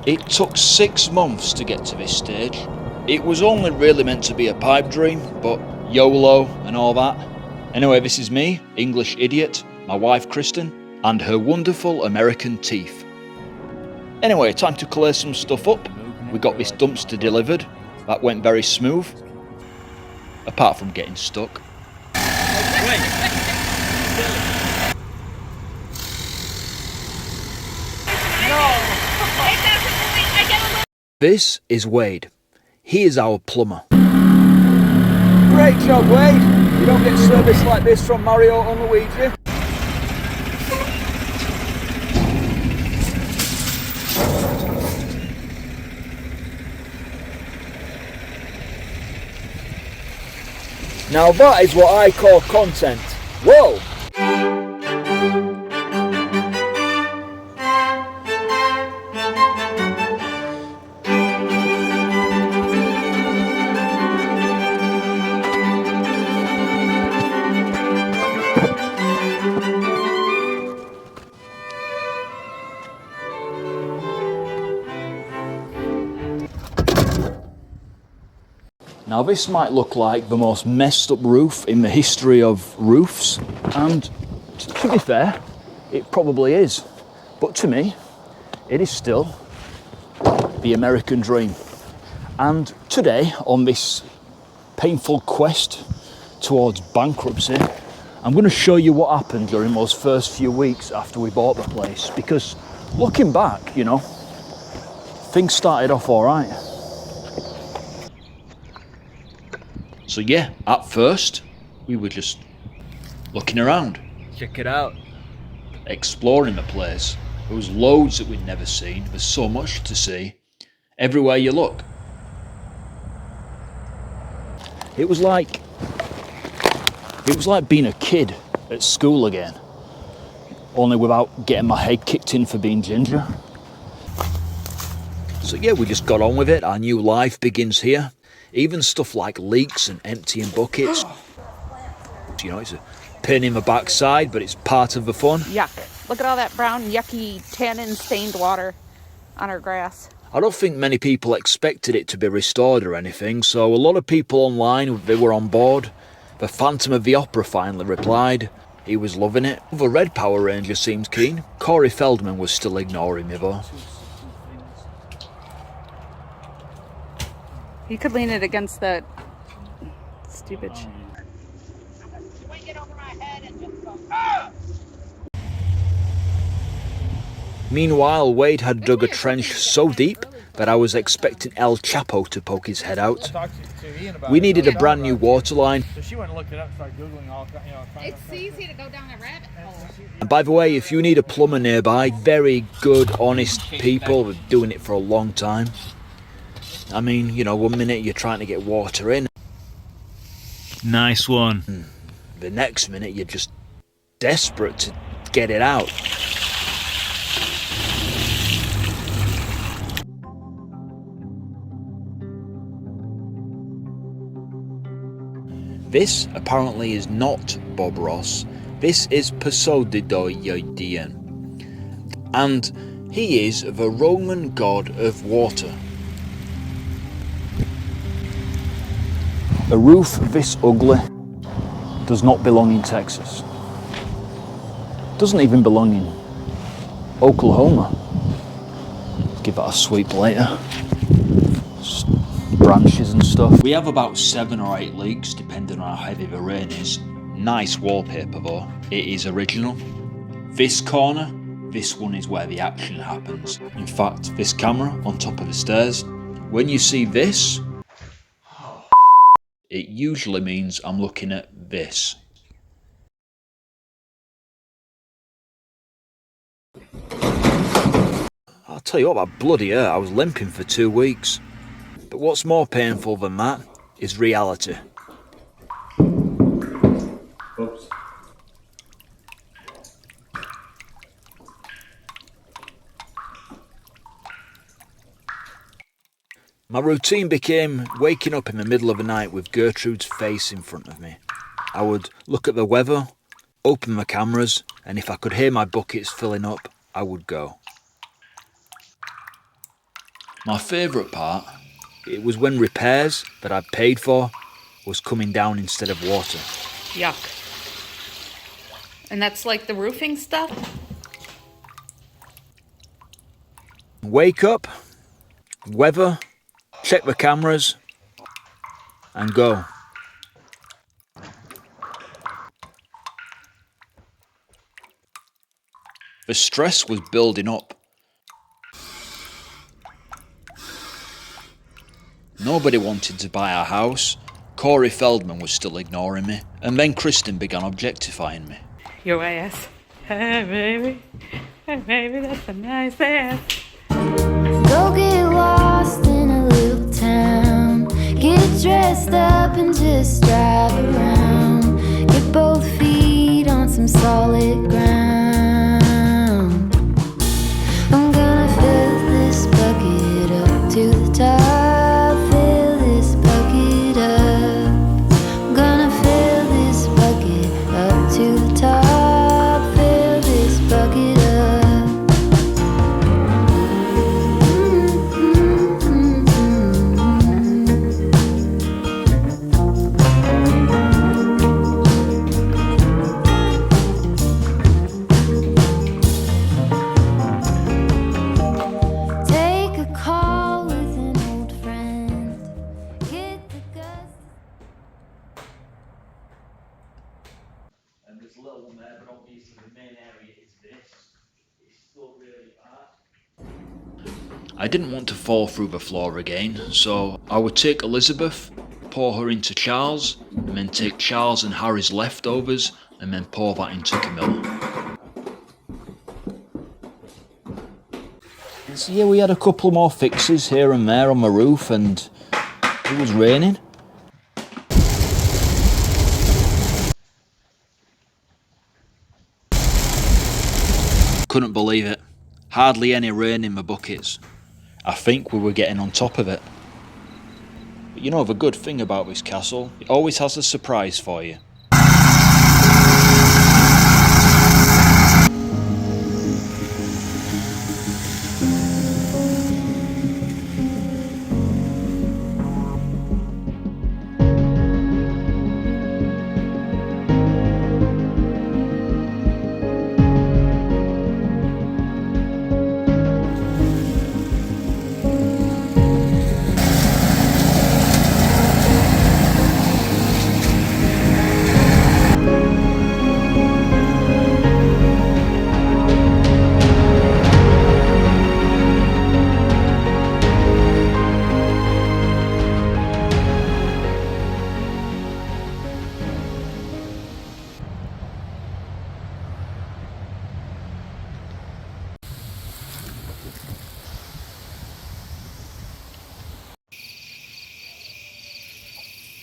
It took 6 months to get to this stage. It was only really meant to be a pipe dream, but YOLO and all that. Anyway, this is me, English idiot, my wife Kristen, and her wonderful American teeth. Anyway, time to clear some stuff up. We got this dumpster delivered. That went very smooth. Apart from getting stuck. This is Wade. He is our plumber. Great job, Wade. You don't get service like this from Mario and Luigi. Now that is what I call content. Whoa! Now this might look like the most messed up roof in the history of roofs, and to be fair, it probably is. But to me, it is still the American dream. And today, on this painful quest towards bankruptcy, I'm going to show you what happened during those first few weeks after we bought the place. Because looking back, you know, things started off all right. So yeah, at first, we were just looking around. Check it out. Exploring the place. There was loads that we'd never seen. There's so much to see. Everywhere you look. It was like being a kid at school again. Only without getting my head kicked in for being ginger. So yeah, we just got on with it. Our new life begins here. Even stuff like leaks and emptying buckets. You know, it's a pain in the backside, but it's part of the fun. Yuck. Look at all that brown, yucky, tannin-stained water on our grass. I don't think many people expected it to be restored or anything, so a lot of people online, they were on board. The Phantom of the Opera finally replied. He was loving it. The Red Power Ranger seemed keen. Corey Feldman was still ignoring me though. You could lean it against that stupid shit. Meanwhile, Wade had dug a trench so deep that I was expecting El Chapo to poke his head out. We needed a brand new water line. So she went and looked it up, started Googling all, It's easy to go down a rabbit hole. And by the way, if you need a plumber nearby, very good, honest people who've been doing it for a long time. I mean, you know, 1 minute you're trying to get water in. Nice one. The next minute you're just desperate to get it out. This apparently is not Bob Ross. This is Poseidon. And he is the Roman god of water. A roof this ugly does not belong in Texas. Doesn't even belong in Oklahoma. Give that a sweep later. Branches and stuff. We have about 7 or 8 leaks depending on how heavy the rain is. Nice wallpaper though. It is original. This corner, this one is where the action happens. In fact, this camera on top of the stairs, when you see this, it usually means I'm looking at this. I'll tell you what, that bloody hurt. I was limping for 2 weeks. But what's more painful than that is reality. Oops. My routine became waking up in the middle of the night with Gertrude's face in front of me. I would look at the weather, open the cameras, and if I could hear my buckets filling up, I would go. My favourite part, it was when repairs that I'd paid for was coming down instead of water. Yuck. And that's like the roofing stuff? Wake up, weather, check the cameras, and go. The stress was building up. Nobody wanted to buy our house. Corey Feldman was still ignoring me, and then Kristen began objectifying me. Your ass. Hey, baby. Hey, baby, that's a nice ass. Go get lost in a little town. Get dressed up and just drive around. Get both feet on some solid ground. I'm gonna fill this bucket up to the top. Fill this bucket up. I'm gonna fill this bucket up to the top. Fill this bucket up. Take a call with an old friend. Get the guts. And there's a little one there, but obviously the main area is this. It's still really hard. I didn't want to fall through the floor again, so I would take Elizabeth, pour her into Charles, and then take Charles and Harry's leftovers, and then pour that into Camilla. So yeah, we had a couple more fixes here and there on the roof, and it was raining. Couldn't believe it. Hardly any rain in the buckets. I think we were getting on top of it. But you know the good thing about this castle, it always has a surprise for you.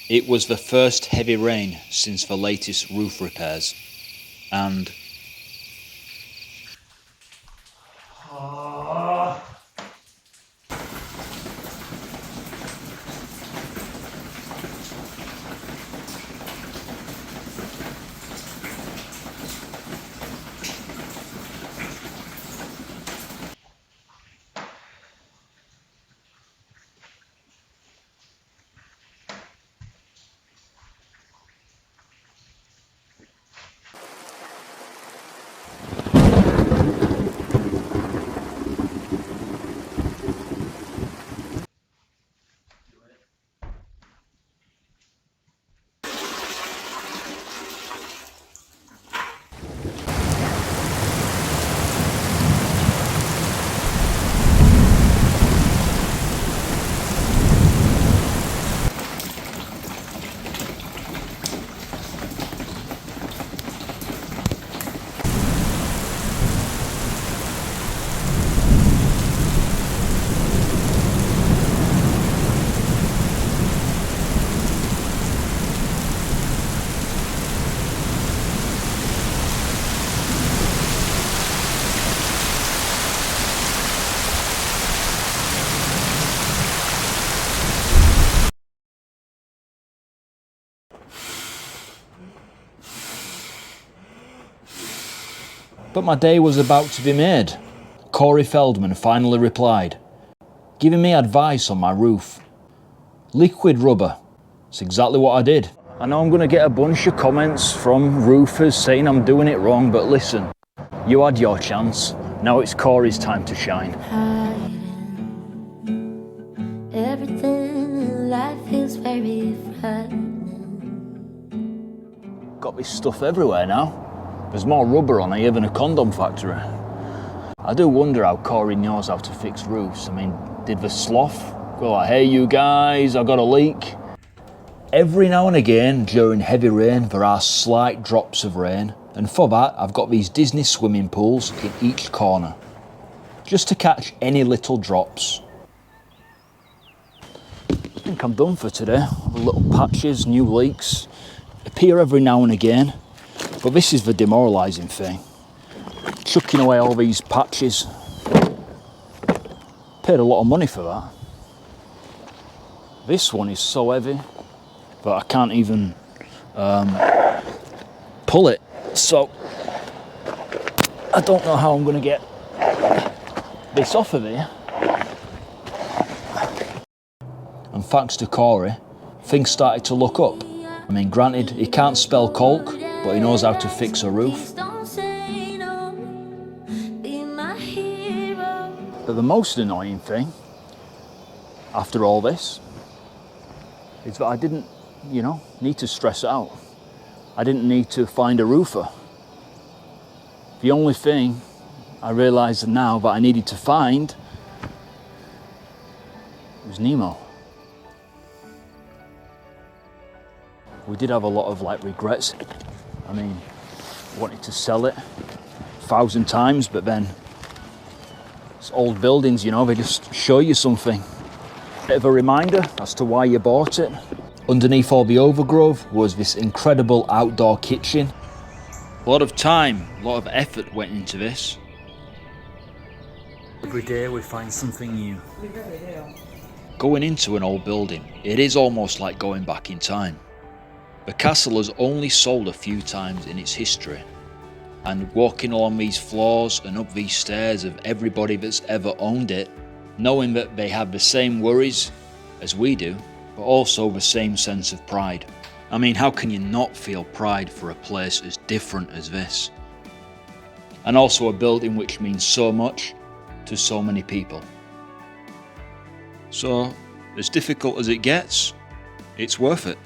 It was the first heavy rain since the latest roof repairs, and but my day was about to be made. Corey Feldman finally replied, giving me advice on my roof. Liquid rubber. It's exactly what I did. I know I'm going to get a bunch of comments from roofers saying I'm doing it wrong, but listen, you had your chance. Now it's Corey's time to shine. Hiding everything in life feels very frightening. Got this stuff everywhere now. There's more rubber on here than a condom factory. I do wonder how Corey knows how to fix roofs. I mean, did the sloth go like, hey you guys, I've got a leak? Every now and again during heavy rain there are slight drops of rain, and for that I've got these Disney swimming pools in each corner, just to catch any little drops. I think I'm done for today. The little patches, new leaks, appear every now and again, but this is the demoralising thing. Chucking away all these patches. Paid a lot of money for that. This one is so heavy that I can't even pull it, so I don't know how I'm going to get this off of here. And thanks to Corey, things started to look up. I mean, granted, he can't spell caulk, but he knows how to fix a roof. But the most annoying thing, after all this, is that I didn't, need to stress out. I didn't need to find a roofer. The only thing I realised now that I needed to find was Nemo. We did have a lot of regrets. I mean, wanted to sell it 1,000 times, but then it's old buildings, they just show you something. Bit of a reminder as to why you bought it. Underneath all the overgrowth was this incredible outdoor kitchen. A lot of time, a lot of effort went into this. Every day we find something new. We really do. Going into an old building, it is almost like going back in time. The castle has only sold a few times in its history, and walking along these floors and up these stairs of everybody that's ever owned it, knowing that they have the same worries as we do, but also the same sense of pride. I mean, how can you not feel pride for a place as different as this? And also a building which means so much to so many people. So, as difficult as it gets, it's worth it.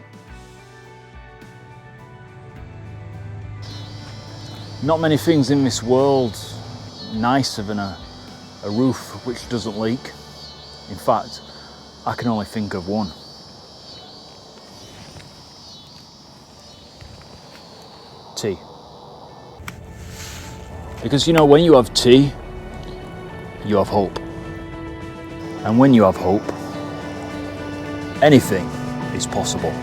Not many things in this world nicer than a roof which doesn't leak. In fact, I can only think of one. Tea. Because when you have tea, you have hope. And when you have hope, anything is possible.